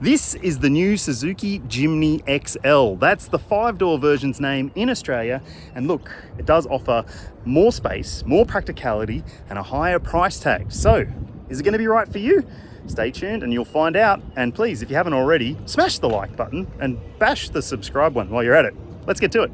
This is the new Suzuki Jimny XL. That's the 5-door version's name in Australia. And look, it does offer more space, more practicality, and a higher price tag. So, is it going to be right for you? Stay tuned and you'll find out. And please, if you haven't already, smash the like button and bash the subscribe one while you're at it. Let's get to it.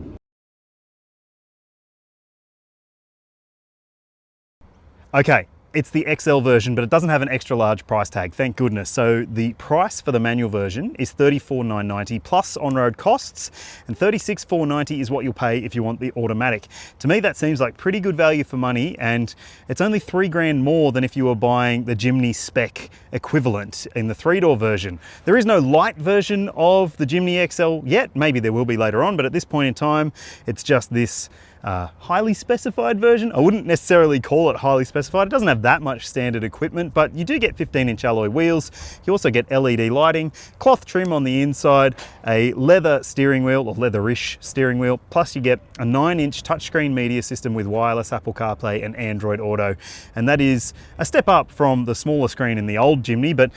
Okay. It's the XL version, but it doesn't have an extra large price tag, thank goodness. So the price for the manual version is $34,990 plus on-road costs, and $36,490 is what you'll pay if you want the automatic. To me, that seems like pretty good value for money, and it's only $3,000 more than if you were buying the Jimny spec equivalent in the 3-door version. There is no light version of the Jimny XL yet. Maybe there will be later on, but at this point in time, it's just this highly specified version. I wouldn't necessarily call it highly specified. It doesn't have that much standard equipment, but you do get 15-inch alloy wheels. You also get LED lighting, cloth trim on the inside, a leather steering wheel or leatherish steering wheel, plus you get a 9-inch touchscreen media system with wireless Apple CarPlay and Android Auto. And that is a step up from the smaller screen in the old Jimny, but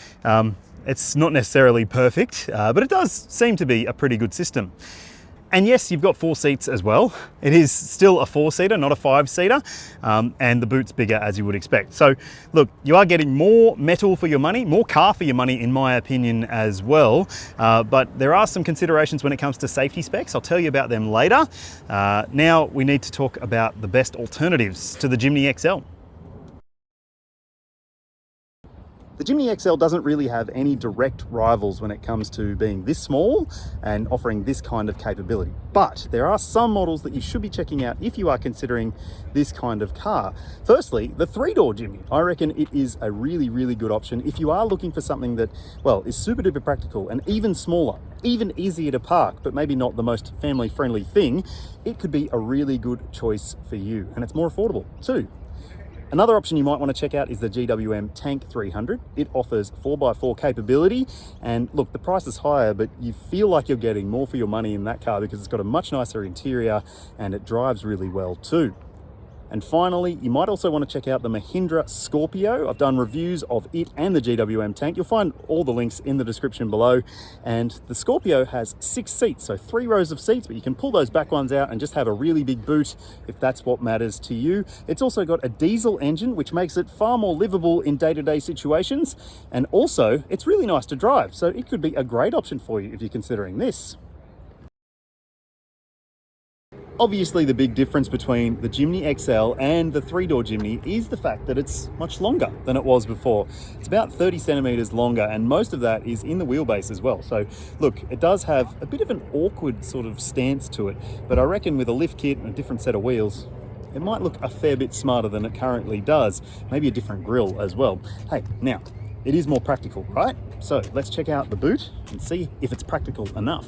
it's not necessarily perfect, but it does seem to be a pretty good system. And yes, you've got 4 seats as well. It is still a 4-seater, not a 5-seater, and the boot's bigger as you would expect. So look, you are getting more metal for your money, more car for your money in my opinion as well, but there are some considerations when it comes to safety specs. I'll tell you about them later. Now we need to talk about the best alternatives to the Jimny XL. The Jimny XL doesn't really have any direct rivals when it comes to being this small and offering this kind of capability. But there are some models that you should be checking out if you are considering this kind of car. Firstly, the 3-door Jimny. I reckon it is a really, really good option if you are looking for something that, well, is super duper practical and even smaller, even easier to park, but maybe not the most family-friendly thing. It could be a really good choice for you, and it's more affordable too. Another option you might want to check out is the GWM Tank 300. It offers 4x4 capability, and look, the price is higher, but you feel like you're getting more for your money in that car because it's got a much nicer interior and it drives really well too. And finally, you might also want to check out the Mahindra Scorpio. I've done reviews of it and the GWM Tank. You'll find all the links in the description below. And the Scorpio has 6 seats, so 3 rows of seats, but you can pull those back ones out and just have a really big boot if that's what matters to you. It's also got a diesel engine, which makes it far more livable in day-to-day situations. And also, it's really nice to drive, so it could be a great option for you if you're considering this. Obviously, the big difference between the Jimny XL and the 3-door Jimny is the fact that it's much longer than it was before. It's about 30 centimeters longer, and most of that is in the wheelbase as well. So look, it does have a bit of an awkward sort of stance to it, but I reckon with a lift kit and a different set of wheels, it might look a fair bit smarter than it currently does. Maybe a different grille as well. Hey, now, it is more practical, right? So let's check out the boot and see if it's practical enough.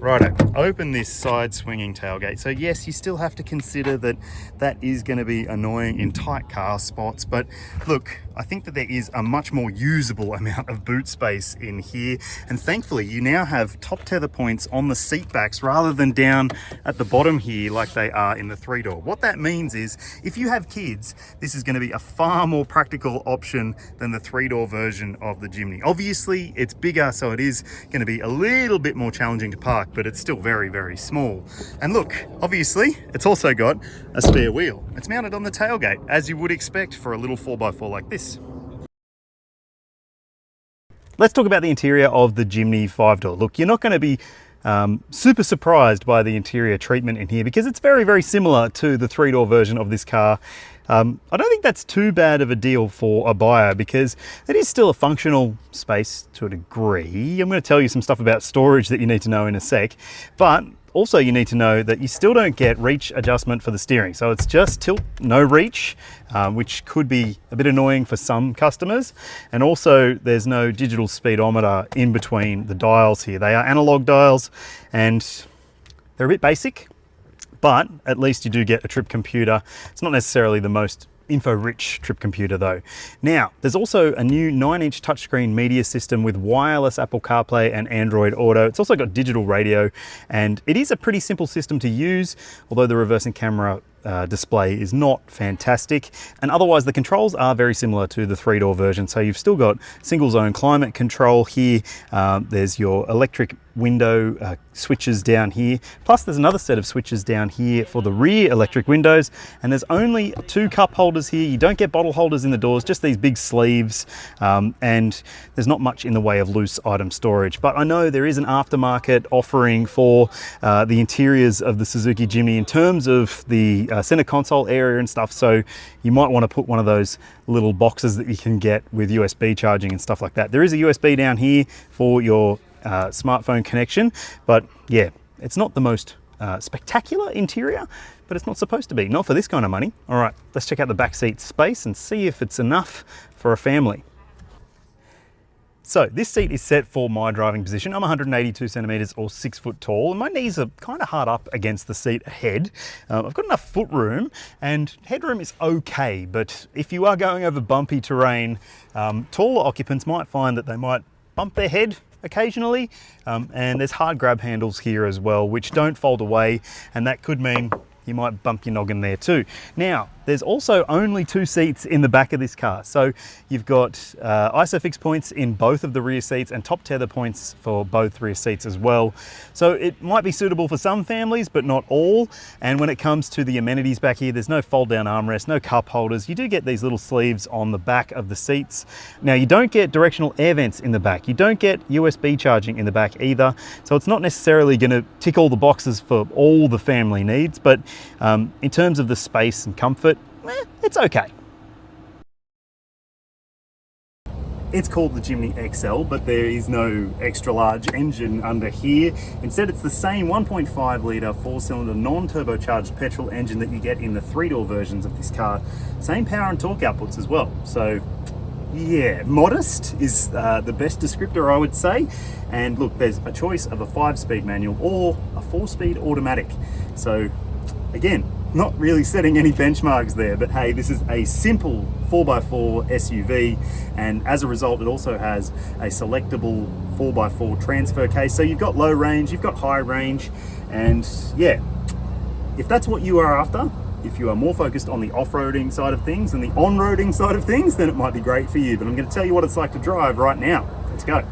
Righto, open this side swinging tailgate. So yes, you still have to consider that that is going to be annoying in tight car spots, but look, I think that there is a much more usable amount of boot space in here, and thankfully you now have top tether points on the seat backs rather than down at the bottom here like they are in the 3-door. What that means is if you have kids, this is going to be a far more practical option than the 3-door version of the Jimny. Obviously it's bigger, so it is going to be a little bit more challenging to park, but it's still very, very small. And look, obviously it's also got a spare wheel. It's mounted on the tailgate, as you would expect for a little 4x4 like this. Let's talk about the interior of the Jimny 5-door. Look, you're not going to be super surprised by the interior treatment in here because it's very, very similar to the 3-door version of this car. I don't think that's too bad of a deal for a buyer because it is still a functional space to a degree. I'm going to tell you some stuff about storage that you need to know in a sec, but also you need to know that you still don't get reach adjustment for the steering. So it's just tilt, no reach, which could be a bit annoying for some customers. And also there's no digital speedometer in between the dials here. They are analog dials and they're a bit basic, but at least you do get a trip computer. It's not necessarily the most info-rich trip computer though. Now, there's also a new 9-inch touchscreen media system with wireless Apple CarPlay and Android Auto. It's also got digital radio, and it is a pretty simple system to use, although the reversing camera display is not fantastic, and otherwise the controls are very similar to the 3-door version. So you've still got single zone climate control here, there's your electric window switches down here, plus there's another set of switches down here for the rear electric windows, and there's only 2 cup holders here. You don't get bottle holders in the doors, just these big sleeves, and there's not much in the way of loose item storage. But I know there is an aftermarket offering for the interiors of the Suzuki Jimny in terms of the center console area and stuff, so you might want to put one of those little boxes that you can get with USB charging and stuff like that. There is a USB down here for your smartphone connection, but yeah, it's not the most spectacular interior, but it's not supposed to be, not for this kind of money. All right, let's check out the back seat space and see if it's enough for a family. So this seat is set for my driving position. I'm 182 centimeters or 6 foot tall, and my knees are kind of hard up against the seat ahead. I've got enough foot room, and headroom is okay, but if you are going over bumpy terrain, taller occupants might find that they might bump their head occasionally, and there's hard grab handles here as well, which don't fold away, and that could mean you might bump your noggin there too. Now, there's also only 2 seats in the back of this car. So you've got ISOFIX points in both of the rear seats and top tether points for both rear seats as well. So it might be suitable for some families, but not all. And when it comes to the amenities back here, there's no fold down armrest, no cup holders. You do get these little sleeves on the back of the seats. Now, you don't get directional air vents in the back. You don't get USB charging in the back either. So it's not necessarily going to tick all the boxes for all the family needs, but in terms of the space and comfort, it's okay. It's called the Jimny XL, but there is no extra large engine under here. Instead, it's the same 1.5 litre 4-cylinder non-turbocharged petrol engine that you get in the 3-door versions of this car. Same power and torque outputs as well. So yeah, modest is the best descriptor, I would say. And look, there's a choice of a 5-speed manual or a 4-speed automatic. So again, not really setting any benchmarks there, but hey, this is a simple 4x4 SUV, and as a result, it also has a selectable 4x4 transfer case. So you've got low range, you've got high range, and yeah, if that's what you are after, if you are more focused on the off-roading side of things and the on-roading side of things, then it might be great for you. But I'm going to tell you what it's like to drive right now. Let's go.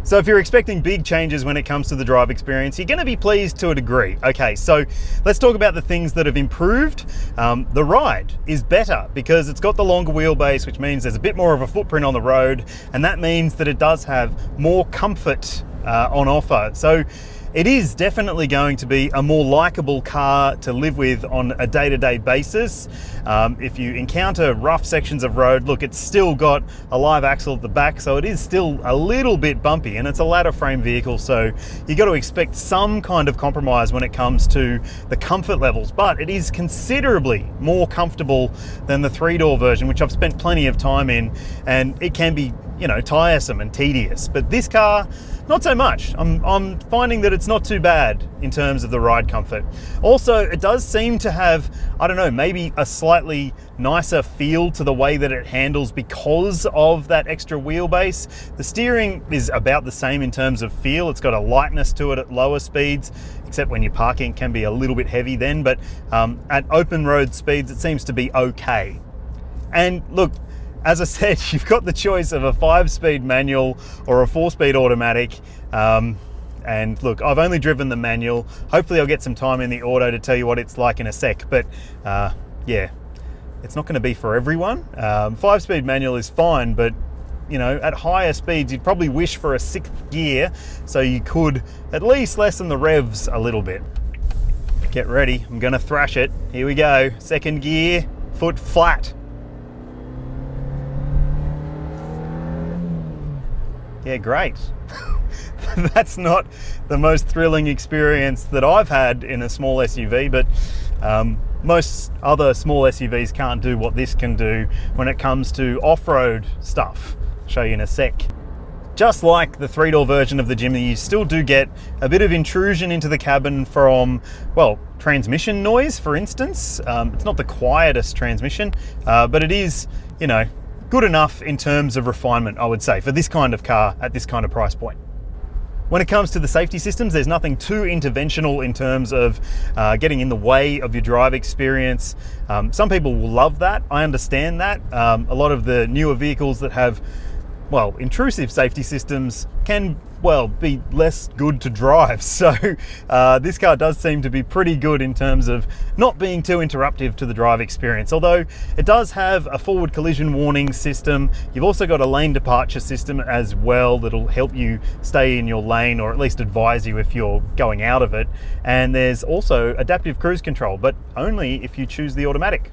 So if you're expecting big changes when it comes to the drive experience, you're going to be pleased to a degree. Okay, so let's talk about the things that have improved. The ride is better because it's got the longer wheelbase, which means there's a bit more of a footprint on the road, and that means that it does have more comfort on offer. So it is definitely going to be a more likable car to live with on a day-to-day basis. If you encounter rough sections of road, look, it's still got a live axle at the back, so it is still a little bit bumpy, and it's a ladder frame vehicle, so you got to expect some kind of compromise when it comes to the comfort levels, but it is considerably more comfortable than the 3-door version, which I've spent plenty of time in, and it can be, you know, tiresome and tedious, but this car, not so much. I'm finding that it's not too bad in terms of the ride comfort. Also, it does seem to have, I don't know, maybe a slightly nicer feel to the way that it handles because of that extra wheelbase. The steering is about the same in terms of feel. It's got a lightness to it at lower speeds, except when you're parking, it can be a little bit heavy then, but at open road speeds, it seems to be okay. And look, as I said, you've got the choice of a 5-speed manual or a 4-speed automatic. And look, I've only driven the manual. Hopefully I'll get some time in the auto to tell you what it's like in a sec, but yeah, it's not going to be for everyone. 5-speed manual is fine, but you know, at higher speeds, you'd probably wish for a 6th gear so you could at least lessen the revs a little bit. Get ready, I'm going to thrash it. Here we go, 2nd gear, foot flat. Yeah, great. That's not the most thrilling experience that I've had in a small SUV, but most other small SUVs can't do what this can do when it comes to off-road stuff. I'll show you in a sec. Just like the 3-door version of the Jimny, you still do get a bit of intrusion into the cabin from, well, transmission noise, for instance. It's not the quietest transmission, but it is, you know, good enough in terms of refinement, I would say, for this kind of car at this kind of price point. When it comes to the safety systems, there's nothing too interventional in terms of getting in the way of your drive experience. Some people will love that. I understand that. A lot of the newer vehicles that have, well, intrusive safety systems can, well, be less good to drive. So this car does seem to be pretty good in terms of not being too interruptive to the drive experience. Although it does have a forward collision warning system. You've also got a lane departure system as well that'll help you stay in your lane, or at least advise you if you're going out of it. And there's also adaptive cruise control, but only if you choose the automatic.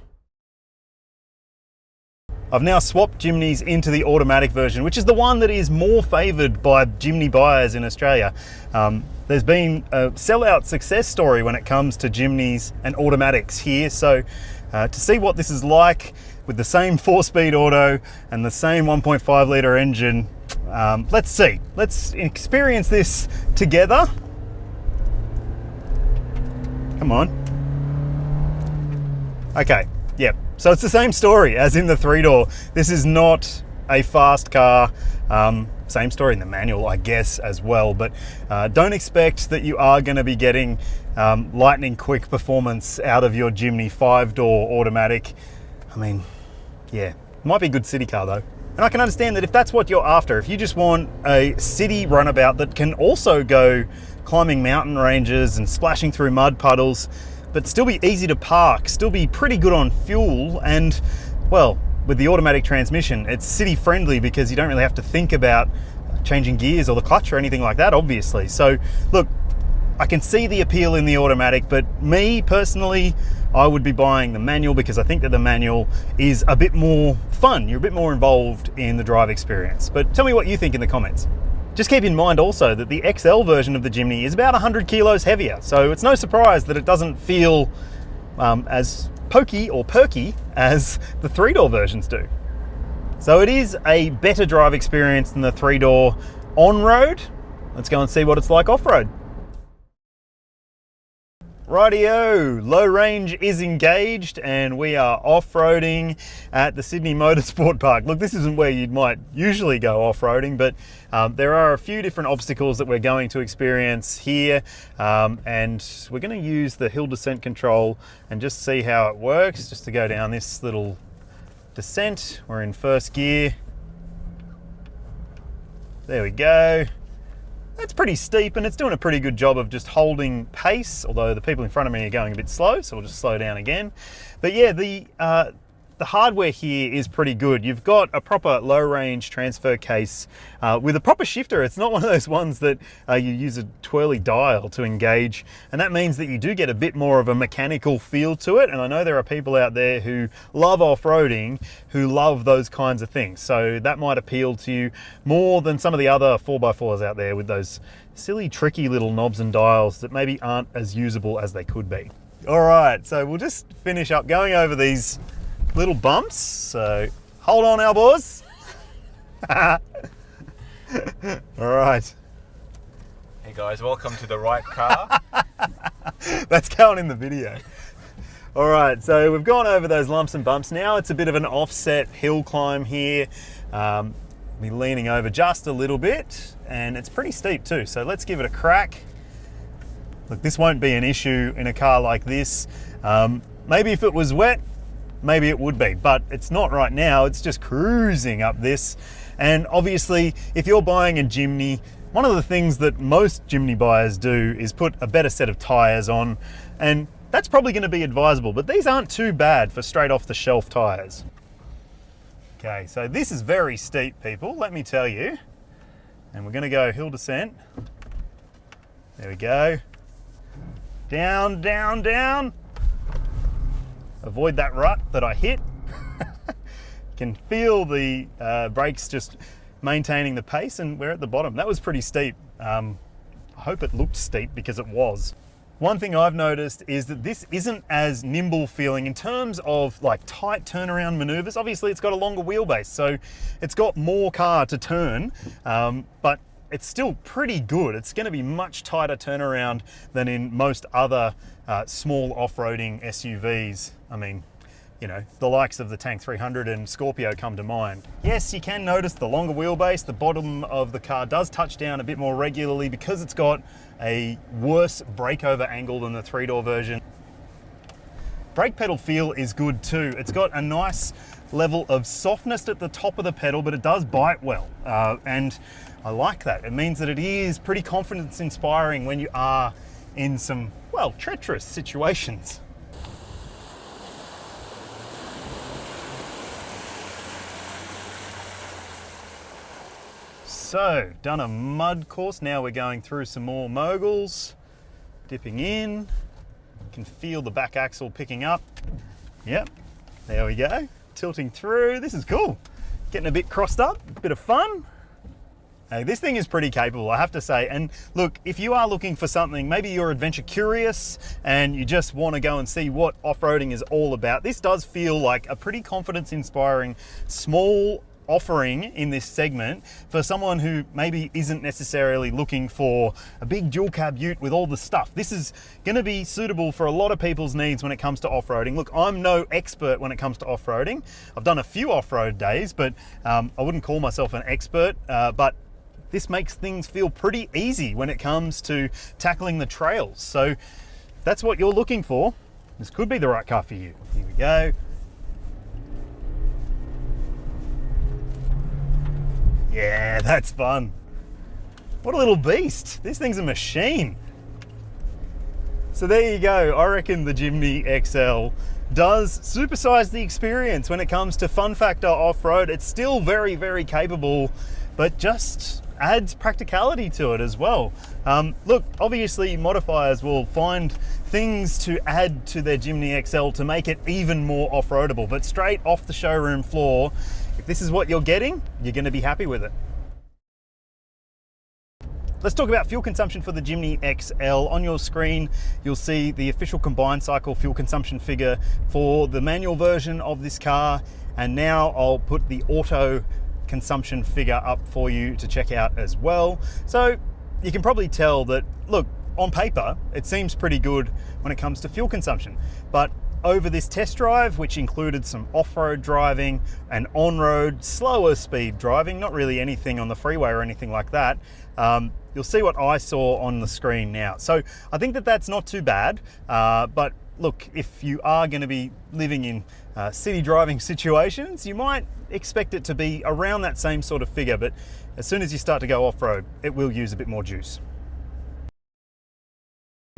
I've now swapped Jimnys into the automatic version, which is the one that is more favoured by Jimny buyers in Australia. There's been a sellout success story when it comes to Jimnys and automatics here. So to see what this is like with the same 4-speed auto and the same 1.5 litre engine, let's see. Let's experience this together. Come on. Okay, yep. So it's the same story as in the 3-door. This is not a fast car. Same story in the manual, I guess, as well. But don't expect that you are going to be getting lightning quick performance out of your Jimny 5-door automatic. I mean, yeah, might be a good city car though. And I can understand that if that's what you're after, if you just want a city runabout that can also go climbing mountain ranges and splashing through mud puddles, but still be easy to park, still be pretty good on fuel, and, well, with the automatic transmission, it's city friendly because you don't really have to think about changing gears or the clutch or anything like that, obviously. So look, I can see the appeal in the automatic, but me personally, I would be buying the manual because I think that the manual is a bit more fun. You're a bit more involved in the drive experience. But tell me what you think in the comments. Just keep in mind also that the XL version of the Jimny is about 100 kilos heavier, so it's no surprise that it doesn't feel as pokey or perky as the 3-door versions do. So it is a better drive experience than the 3-door on-road. Let's go and see what it's like off-road. Rightio, low range is engaged and we are off-roading at the Sydney Motorsport Park. Look, this isn't where you might usually go off-roading, but there are a few different obstacles that we're going to experience here, and we're going to use the hill descent control and just see how it works, just to go down this little descent. We're in first gear. There we go. That's pretty steep and it's doing a pretty good job of just holding pace, although the people in front of me are going a bit slow, so we'll just slow down again. But yeah, the hardware here is pretty good. You've got a proper low range transfer case with a proper shifter. It's not one of those ones that you use a twirly dial to engage, and that means that you do get a bit more of a mechanical feel to it. And I know there are people out there who love off-roading who love those kinds of things, so that might appeal to you more than some of the other 4x4s out there with those silly tricky little knobs and dials that maybe aren't as usable as they could be. All right, so we'll just finish up going over these little bumps, so hold on, our boys. All right. Hey guys, welcome to the right car. That's going in the video. All right, so we've gone over those lumps and bumps. Now it's a bit of an offset hill climb here. Be leaning over just a little bit, and it's pretty steep too, so let's give it a crack. Look, this won't be an issue in a car like this. Maybe if it was wet, maybe it would be, but it's not right now. It's just cruising up this. And obviously, if you're buying a Jimny, one of the things that most Jimny buyers do is put a better set of tires on, and that's probably going to be advisable, but these aren't too bad for straight off the shelf tires. Okay, so this is very steep, people, let me tell you. And we're going to go hill descent. There we go. Down, down, down. Avoid that rut that I hit. Can feel the brakes just maintaining the pace, and we're at the bottom. That was pretty steep. I hope it looked steep because it was. One thing I've noticed is that this isn't as nimble feeling in terms of like tight turnaround maneuvers. Obviously it's got a longer wheelbase, so it's got more car to turn, but it's still pretty good. It's going to be much tighter turnaround than in most other small off-roading SUVs. I mean, you know, the likes of the Tank 300 and Scorpio come to mind. Yes, you can notice the longer wheelbase. The bottom of the car does touch down a bit more regularly because it's got a worse breakover angle than the 3-door version. Brake pedal feel is good too. It's got a nice level of softness at the top of the pedal, but it does bite well. And I like that. It means that it is pretty confidence inspiring when you are in some, well, treacherous situations. So, done a mud course. Now we're going through some more moguls, dipping in. Can feel the back axle picking up. Yep, there we go. Tilting through. This is cool. Getting a bit crossed up, a bit of fun. Hey, this thing is pretty capable, I have to say. And look, if you are looking for something, maybe you're adventure curious and you just want to go and see what off-roading is all about, this does feel like a pretty confidence-inspiring small offering in this segment for someone who maybe isn't necessarily looking for a big dual cab ute with all the stuff. This is going to be suitable for a lot of people's needs when it comes to off-roading. Look, I'm no expert when it comes to off-roading. I've done a few off-road days, but I wouldn't call myself an expert, but this makes things feel pretty easy when it comes to tackling the trails. So that's what you're looking for. This could be the right car for you. Here we go. Yeah, that's fun. What a little beast. This thing's a machine. So there you go. I reckon the Jimny XL does supersize the experience when it comes to fun factor off-road. It's still very, very capable, but just adds practicality to it as well. Look, obviously modifiers will find things to add to their Jimny XL to make it even more off-roadable, but straight off the showroom floor, if this is what you're getting, you're going to be happy with it. Let's talk about fuel consumption for the Jimny XL. On your screen, you'll see the official combined cycle fuel consumption figure for the manual version of this car. And now I'll put the auto consumption figure up for you to check out as well. So you can probably tell that, look, on paper, it seems pretty good when it comes to fuel consumption. But over this test drive, which included some off-road driving and on-road slower speed driving, not really anything on the freeway or anything like that, you'll see what I saw on the screen now. So I think that that's not too bad, but look, if you are going to be living in city driving situations, you might expect it to be around that same sort of figure, but as soon as you start to go off-road, it will use a bit more juice.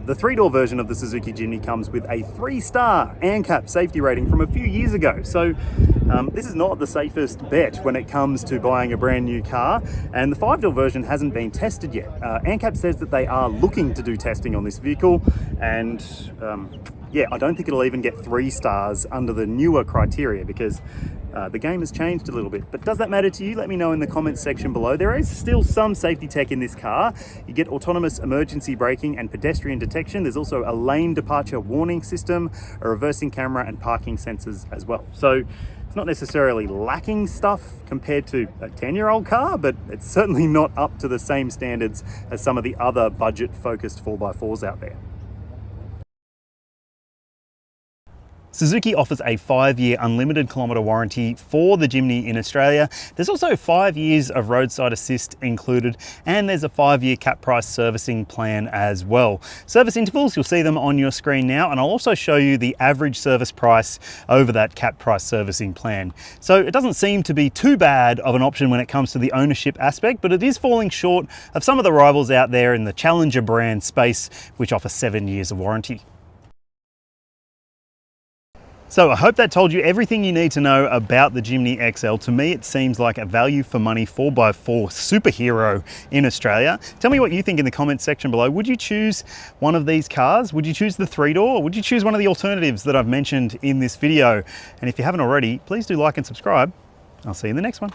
The 3-door version of the Suzuki Jimny comes with a 3-star ANCAP safety rating from a few years ago. So this is not the safest bet when it comes to buying a brand new car, and the 5-door version hasn't been tested yet. ANCAP says that they are looking to do testing on this vehicle, and yeah, I don't think it'll even get 3 stars under the newer criteria because the game has changed a little bit. But does that matter to you? Let me know in the comments section below. There is still some safety tech in this car. You get autonomous emergency braking and pedestrian detection. There's also a lane departure warning system, a reversing camera and parking sensors as well. So it's not necessarily lacking stuff compared to a 10-year-old car, but it's certainly not up to the same standards as some of the other budget-focused 4x4s out there. Suzuki offers a 5-year unlimited kilometre warranty for the Jimny in Australia. There's also 5 years of roadside assist included, and there's a 5-year cap price servicing plan as well. Service intervals, you'll see them on your screen now, and I'll also show you the average service price over that cap price servicing plan. So it doesn't seem to be too bad of an option when it comes to the ownership aspect, but it is falling short of some of the rivals out there in the challenger brand space, which offer 7 years of warranty. So I hope that told you everything you need to know about the Jimny XL. To me, it seems like a value for money 4x4 superhero in Australia. Tell me what you think in the comments section below. Would you choose one of these cars? Would you choose the 3-door? Or would you choose one of the alternatives that I've mentioned in this video? And if you haven't already, please do like and subscribe. I'll see you in the next one.